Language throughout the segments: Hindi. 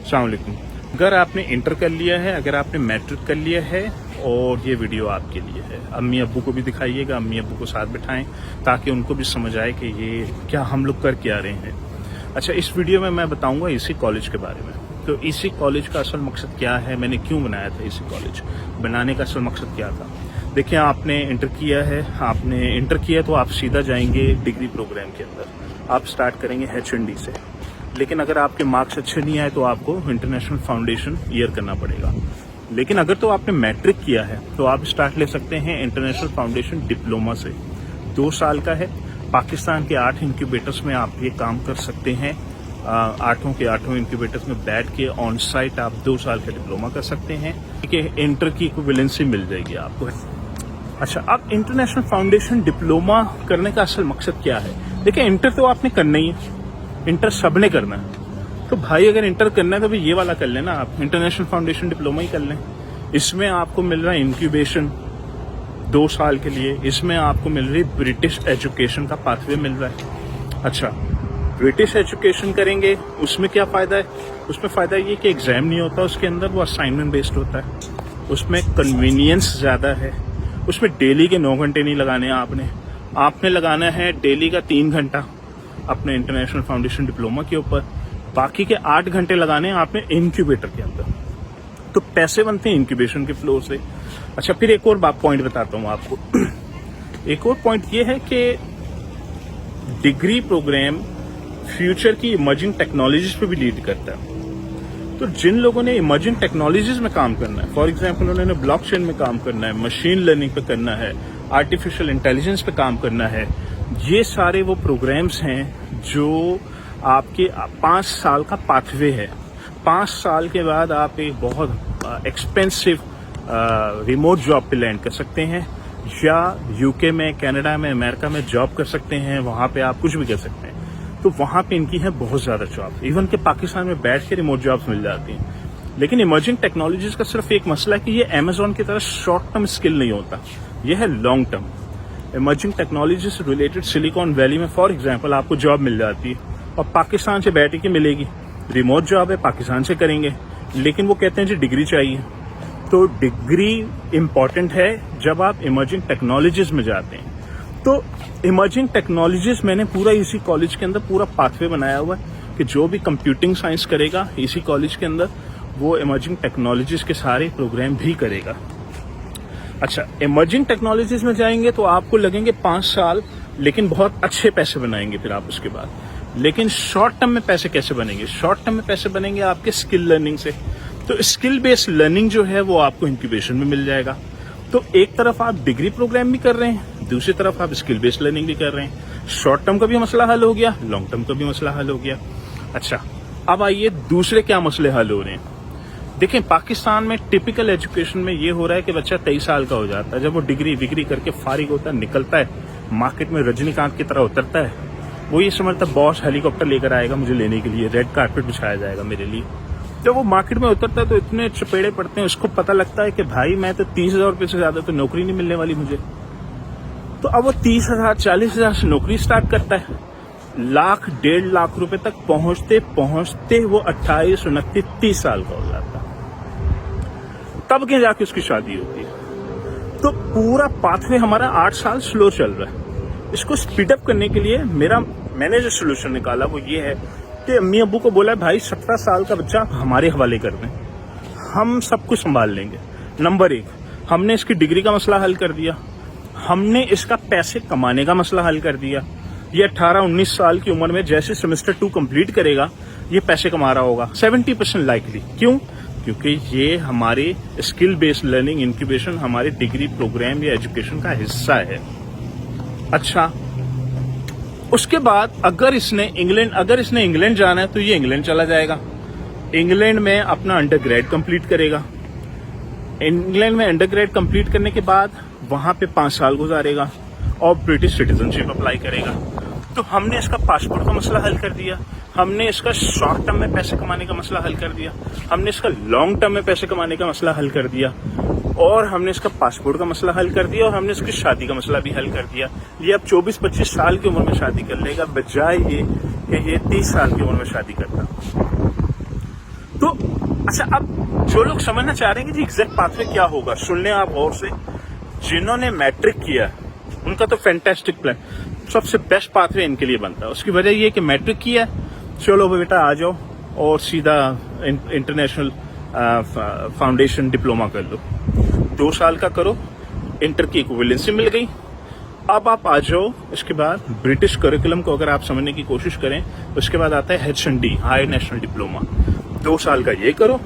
अस्सलाम वालेकुम। अगर आपने इंटर कर लिया है, अगर आपने मैट्रिक कर लिया है और ये वीडियो आपके लिए है, अम्मी अब्बू को भी दिखाइएगा, अम्मी अब्बू को साथ बिठाएं ताकि उनको भी समझ आए कि ये क्या हम लोग कर क्या रहे हैं। अच्छा, इस वीडियो में मैं बताऊंगा इसी कॉलेज के बारे में। तो इसी कॉलेज का असल मकसद क्या है, मैंने क्यों बनाया था इसी कॉलेज, बनाने का असल मकसद क्या था। देखिए, आपने इंटर किया है, आपने इंटर किया तो आप सीधा जाएंगे डिग्री प्रोग्राम के अंदर। आप स्टार्ट करेंगे HND से, लेकिन अगर आपके मार्क्स अच्छे नहीं आए तो आपको इंटरनेशनल फाउंडेशन ईयर करना पड़ेगा। लेकिन अगर तो आपने मैट्रिक किया है तो आप स्टार्ट ले सकते हैं इंटरनेशनल फाउंडेशन डिप्लोमा से। 2 साल का है। पाकिस्तान के 8 इंक्यूबेटर्स में आप ये काम कर सकते हैं। 8 के 8 इंक्यूबेटर्स में बैठ के ऑन साइट आप 2 साल का डिप्लोमा कर सकते हैं। ठीक है, इंटर की इक्विवेलेंसी मिल जाएगी आपको। अच्छा, अब इंटरनेशनल फाउंडेशन डिप्लोमा करने का असल मकसद क्या है। देखिए, इंटर तो आपने करना ही है, इंटर सबने करना है। तो भाई, अगर इंटर करना है तो भी ये वाला कर लेना, आप इंटरनेशनल फाउंडेशन डिप्लोमा ही कर लें। इसमें आपको मिल रहा है इंक्यूबेशन 2 साल के लिए, इसमें आपको मिल रही ब्रिटिश एजुकेशन का पाथवे मिल रहा है। अच्छा, ब्रिटिश एजुकेशन करेंगे, उसमें क्या फायदा है। उसमें फायदा ये कि एग्जाम नहीं होता उसके अंदर, वो असाइनमेंट बेस्ड होता है। उसमें कन्वीनियंस ज्यादा है। उसमें डेली के 9 घंटे नहीं लगाने आपने लगाना है डेली का 3 घंटा अपने इंटरनेशनल फाउंडेशन डिप्लोमा के ऊपर। बाकी के 8 घंटे लगाने हैं आपने इंक्यूबेटर के अंदर। तो पैसे बनते हैं इंक्यूबेशन के फ्लोर से। अच्छा, फिर एक और पॉइंट बताता हूं आपको। एक और पॉइंट ये है कि डिग्री प्रोग्राम फ्यूचर की इमर्जिंग टेक्नोलॉजीज पे भी लीड करता है। तो जिन लोगों ने इमर्जिंग टेक्नोलॉजीज में काम करना है, फॉर एग्जाम्पल उन्होंने ब्लॉकचेन में काम करना है, मशीन लर्निंग पे करना है, आर्टिफिशियल इंटेलिजेंस पे काम करना है, ये सारे वो प्रोग्राम्स हैं जो आपके 5 साल का पाथवे है। 5 साल के बाद आप एक बहुत एक्सपेंसिव रिमोट जॉब पे लैंड कर सकते हैं, या यूके में, कनाडा में, अमेरिका में जॉब कर सकते हैं। वहां पे आप कुछ भी कर सकते हैं। तो वहां पे इनकी है बहुत ज्यादा जॉब। इवन के पाकिस्तान में बैठ के रिमोट जॉब्स मिल जाती हैं। लेकिन इमर्जिंग टेक्नोलॉजीज का सिर्फ एक मसला है कि ये अमेजोन की तरह शॉर्ट टर्म स्किल नहीं होता, यह है लॉन्ग टर्म। इमर्जिंग टेक्नोलॉजी से रिलेटेड सिलिकॉन वैली में फॉर एग्जांपल आपको जॉब मिल जाती है और पाकिस्तान से बैठ के मिलेगी। रिमोट जॉब है, पाकिस्तान से करेंगे, लेकिन वो कहते हैं जी डिग्री चाहिए। तो डिग्री इंपॉर्टेंट है जब आप इमर्जिंग टेक्नोलॉजीज में जाते हैं। तो इमर्जिंग टेक्नोलॉजीज मैंने पूरा इसी कॉलेज के अंदर पूरा पाथवे बनाया हुआ है कि जो भी कंप्यूटिंग साइंस करेगा इसी कॉलेज के अंदर, वो इमर्जिंग टेक्नोलॉजीज के सारे प्रोग्राम भी करेगा। अच्छा, इमर्जिंग टेक्नोलॉजीज में जाएंगे तो आपको लगेंगे 5 साल, लेकिन बहुत अच्छे पैसे बनाएंगे फिर आप उसके बाद। लेकिन शॉर्ट टर्म में पैसे कैसे बनेंगे। शॉर्ट टर्म में पैसे बनेंगे आपके स्किल लर्निंग से। तो स्किल बेस्ड लर्निंग जो है वो आपको इंक्यूबेशन में मिल जाएगा। तो एक तरफ आप डिग्री प्रोग्राम भी कर रहे हैं, दूसरी तरफ आप स्किल बेस्ड लर्निंग भी कर रहे हैं। शॉर्ट टर्म का भी मसला हल हो गया, लॉन्ग टर्म का भी मसला हल हो गया। अच्छा, अब आइए दूसरे क्या मसले हल हो रहे हैं। देखें, पाकिस्तान में टिपिकल एजुकेशन में ये हो रहा है कि बच्चा 23 साल का हो जाता है, जब वो डिग्री विग्री करके फारिग होता है, निकलता है मार्केट में, रजनीकांत की तरह उतरता है। वो ये समझता है बॉस हेलीकॉप्टर लेकर आएगा मुझे लेने के लिए, रेड कारपेट बिछाया जाएगा मेरे लिए। जब वो मार्केट में उतरता है तो इतने चपेड़े पड़ते हैं, उसको पता लगता है कि भाई मैं तो 30,000 रुपये से ज्यादा तो नौकरी नहीं मिलने वाली मुझे। तो अब वो 30,000 40,000 से नौकरी स्टार्ट करता है। 1,00,000 1.5 लाख रुपए तक पहुंचते पहुंचते वो 28, 29, 30 साल का हो जाता है। तब के जाके उसकी शादी होती है। तो पूरा पाथवे हमारा 8 साल स्लो चल रहा है। इसको स्पीडअप करने के लिए मैंने जो सोल्यूशन निकाला वो ये है कि अम्मी अब्बू को बोला, भाई 17 साल का बच्चा हमारे हवाले कर दें, हम सब कुछ संभाल लेंगे। नंबर 1, हमने इसकी डिग्री का मसला हल कर दिया, हमने इसका पैसे कमाने का मसला हल कर दिया। ये 18-19 साल की उम्र में जैसे सेमेस्टर 2 कंप्लीट करेगा ये पैसे कमा रहा होगा 70% लाइकली। क्यों? क्योंकि ये हमारे स्किल बेस्ड लर्निंग इंक्यूबेशन हमारे डिग्री प्रोग्राम या एजुकेशन का हिस्सा है। अच्छा, उसके बाद अगर इसने इंग्लैंड जाना है तो ये इंग्लैंड चला जाएगा। इंग्लैंड में अपना अंडर ग्रेड कंप्लीट करेगा। इंग्लैंड में अंडर ग्रेड कंप्लीट करने के बाद वहां पे 5 साल गुजारेगा और ब्रिटिश सिटीजनशिप अप्लाई करेगा। तो हमने इसका पासपोर्ट का मसला हल कर दिया, हमने इसका शॉर्ट टर्म में पैसे कमाने का मसला हल कर दिया, हमने इसका लॉन्ग टर्म में पैसे कमाने का मसला हल कर दिया, और हमने इसका पासपोर्ट का मसला हल कर दिया, और हमने इसकी शादी का मसला भी हल कर दिया। ये अब 24-25 साल की उम्र में शादी कर लेगा, बजाय ये कि ये 30 साल की उम्र में शादी करता। तो अच्छा, अब जो लोग समझना चाह रहे हैं कि जी एग्जैक्ट पाथवे क्या होगा, सुन लें आप गौर से। जिन्होंने मैट्रिक किया उनका तो फैंटास्टिक प्लान, सबसे बेस्ट पाथवे इनके लिए बनता है। उसकी वजह ये कि मैट्रिक किया, चलो बेटा आ जाओ और सीधा इंटरनेशनल फाउंडेशन डिप्लोमा कर लो, 2 साल का करो, इंटर की इक्विवेलेंसी मिल गई। अब आप आ जाओ, इसके बाद ब्रिटिश करिकुलम को अगर आप समझने की कोशिश करें, उसके बाद आता है HND, हायर नेशनल डिप्लोमा, 2 साल का ये करो।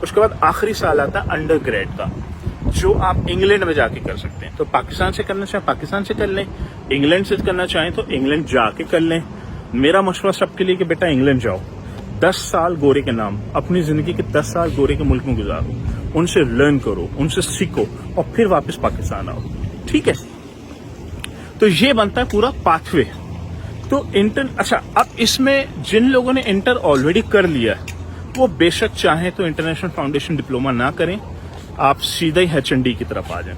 उसके बाद आखिरी साल आता है अंडर ग्रेड का, जो आप इंग्लैंड में जाके कर सकते हैं। तो पाकिस्तान से करना चाहें पाकिस्तान से कर लें, इंग्लैंड से करना चाहें तो इंग्लैंड जाके कर लें। मेरा मशवरा सबके लिए कि बेटा इंग्लैंड जाओ, 10 साल गोरे के नाम, अपनी जिंदगी के 10 साल गोरे के मुल्क में गुजारो, उनसे लर्न करो, उनसे सीखो और फिर वापस पाकिस्तान आओ। ठीक है, तो ये बनता है पूरा पाथवे। तो अच्छा, अब इसमें जिन लोगों ने इंटर ऑलरेडी कर लिया है वो बेशक चाहें तो इंटरनेशनल फाउंडेशन डिप्लोमा ना करें, आप सीधा ही HND की तरफ आ जाएं,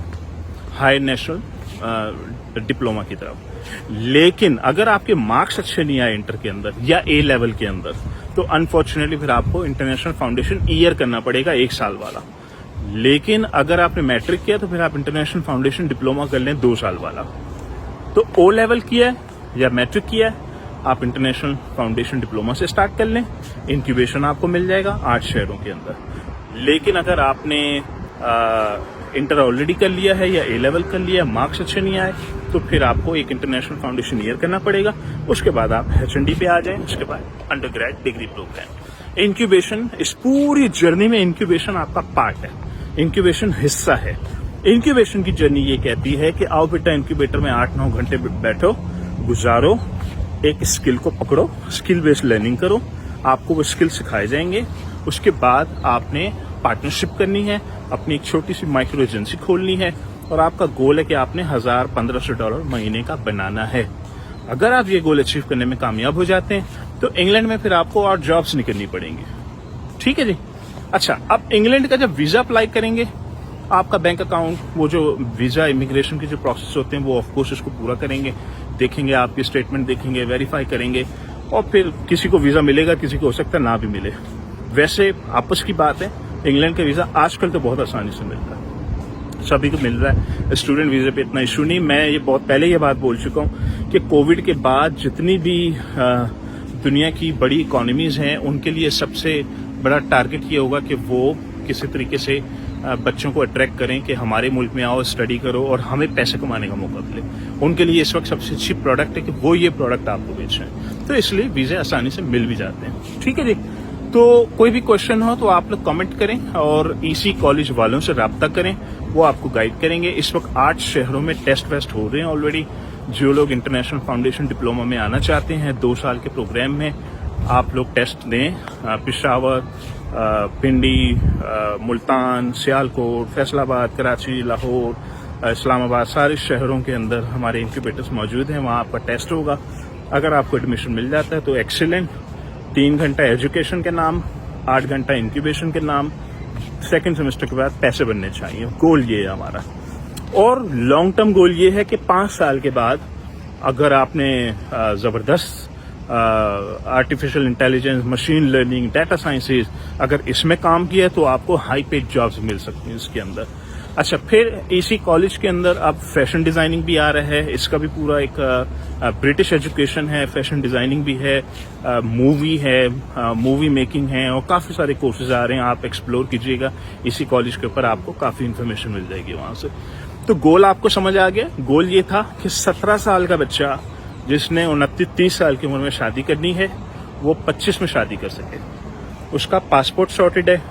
हायर नेशनल डिप्लोमा की तरफ। लेकिन अगर आपके मार्क्स अच्छे नहीं आए इंटर के अंदर या A लेवल के अंदर, तो अनफॉर्चुनेटली फिर आपको इंटरनेशनल फाउंडेशन ईयर करना पड़ेगा 1 साल वाला। लेकिन अगर आपने मैट्रिक किया तो फिर आप इंटरनेशनल फाउंडेशन डिप्लोमा कर लें 2 साल वाला। तो O लेवल किया है या मैट्रिक किया है, आप इंटरनेशनल फाउंडेशन डिप्लोमा से स्टार्ट कर लें, इंक्यूबेशन आपको मिल जाएगा 8 शहरों के अंदर। लेकिन अगर आपने इंटर ऑलरेडी कर लिया है या A लेवल कर लिया है, मार्क्स अच्छे नहीं आए, तो फिर आपको एक इंटरनेशनल फाउंडेशन ईयर करना पड़ेगा। उसके बाद आप HND पे आ जाएं, उसके बाद undergrad degree programme. Incubation, इस पूरी जर्नी में इंक्यूबेशन आपका पार्ट है, इंक्यूबेशन हिस्सा है। इंक्यूबेशन की जर्नी ये कहती है कि आओ बेटा इंक्यूबेटर में 8-9 घंटे बैठो, गुजारो, एक स्किल को पकड़ो, स्किल बेस्ड लर्निंग करो, आपको वो स्किल सिखाए जाएंगे। उसके बाद आपने पार्टनरशिप करनी है, अपनी एक छोटी सी माइक्रो एजेंसी खोलनी है और आपका गोल है कि आपने $1000-1500 महीने का बनाना है। अगर आप ये गोल अचीव करने में कामयाब हो जाते हैं तो इंग्लैंड में फिर आपको और जॉब्स नहीं करनी पड़ेंगी। ठीक है जी। अच्छा, अब इंग्लैंड का जब वीजा अप्लाई करेंगे, आपका बैंक अकाउंट, वो जो वीजा इमिग्रेशन के जो प्रोसेस होते हैं वो ऑफकोर्स इसको पूरा करेंगे, देखेंगे आपकी स्टेटमेंट, देखेंगे, वेरीफाई करेंगे और फिर किसी को वीजा मिलेगा, किसी को हो सकता है ना भी मिले। वैसे आपस की बात है, इंग्लैंड का वीजा आजकल तो बहुत आसानी से मिलता है, सभी को मिल रहा है, स्टूडेंट वीजा पे इतना इशू नहीं। मैं ये बहुत पहले ये बात बोल चुका हूँ कि कोविड के बाद जितनी भी दुनिया की बड़ी इकोनॉमीज हैं उनके लिए सबसे बड़ा टारगेट ये होगा कि वो किसी तरीके से बच्चों को अट्रैक्ट करें कि हमारे मुल्क में आओ, स्टडी करो और हमें पैसे कमाने का मौका मिले। उनके लिए इस वक्त सबसे अच्छी प्रोडक्ट है कि वो ये प्रोडक्ट आपको बेच रहे हैं, तो इसलिए वीजा आसानी से मिल भी जाते हैं। ठीक है जी। तो कोई भी क्वेश्चन हो तो आप लोग कमेंट करें और EC कॉलेज वालों से रब्ता करें, वो आपको गाइड करेंगे। इस वक्त 8 शहरों में टेस्ट वेस्ट हो रहे हैं ऑलरेडी। जो लोग इंटरनेशनल फाउंडेशन डिप्लोमा में आना चाहते हैं 2 साल के प्रोग्राम में, आप लोग टेस्ट दें। पेशावर, पिंडी, मुल्तान, सियालकोट, फैसलाबाद, कराची, लाहौर, इस्लामाबाद, सारे शहरों के अंदर हमारे इंक्यूबेटर्स मौजूद हैं, वहाँ आपका टेस्ट होगा। अगर आपको एडमिशन मिल जाता है तो एक्सीलेंट। 3 घंटा एजुकेशन के नाम, 8 घंटा इंक्यूबेशन के नाम, सेकेंड सेमेस्टर के बाद पैसे बनने चाहिए। गोल ये है हमारा। और लॉन्ग टर्म गोल ये है कि 5 साल के बाद अगर आपने जबरदस्त artificial intelligence, machine learning, data sciences अगर इसमें काम किया तो आपको हाई पेड जॉब्स मिल सकती हैं इसके अंदर। अच्छा, फिर EC कॉलेज के अंदर अब फैशन डिजाइनिंग भी आ रहा है, इसका भी पूरा एक ब्रिटिश एजुकेशन है, फैशन डिजाइनिंग भी है, मूवी है, मूवी मेकिंग है और काफी सारे कोर्सेज आ रहे हैं। आप एक्सप्लोर कीजिएगा, EC कॉलेज के ऊपर आपको काफी इन्फॉर्मेशन मिल जाएगी वहां से। तो गोल आपको समझ आ गया। गोल ये था कि 17 साल का बच्चा जिसने 29-30 साल की उम्र में शादी करनी है वो 25 में शादी कर सके। उसका पासपोर्ट सॉर्टेड है,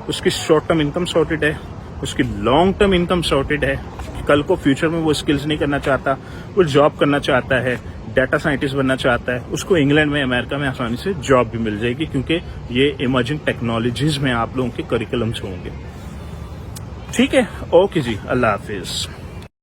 उसकी शॉर्ट टर्म इनकम सॉर्टेड है, उसकी लॉन्ग टर्म इनकम सॉर्टेड है। कल को फ्यूचर में वो स्किल्स नहीं करना चाहता, वो जॉब करना चाहता है, डाटा साइंटिस्ट बनना चाहता है, उसको इंग्लैंड में, अमेरिका में आसानी से जॉब भी मिल जाएगी क्योंकि ये इमर्जिंग टेक्नोलॉजीज में आप लोगों के करिकुलम्स होंगे। ठीक है, ओके जी, अल्लाह हाफिज।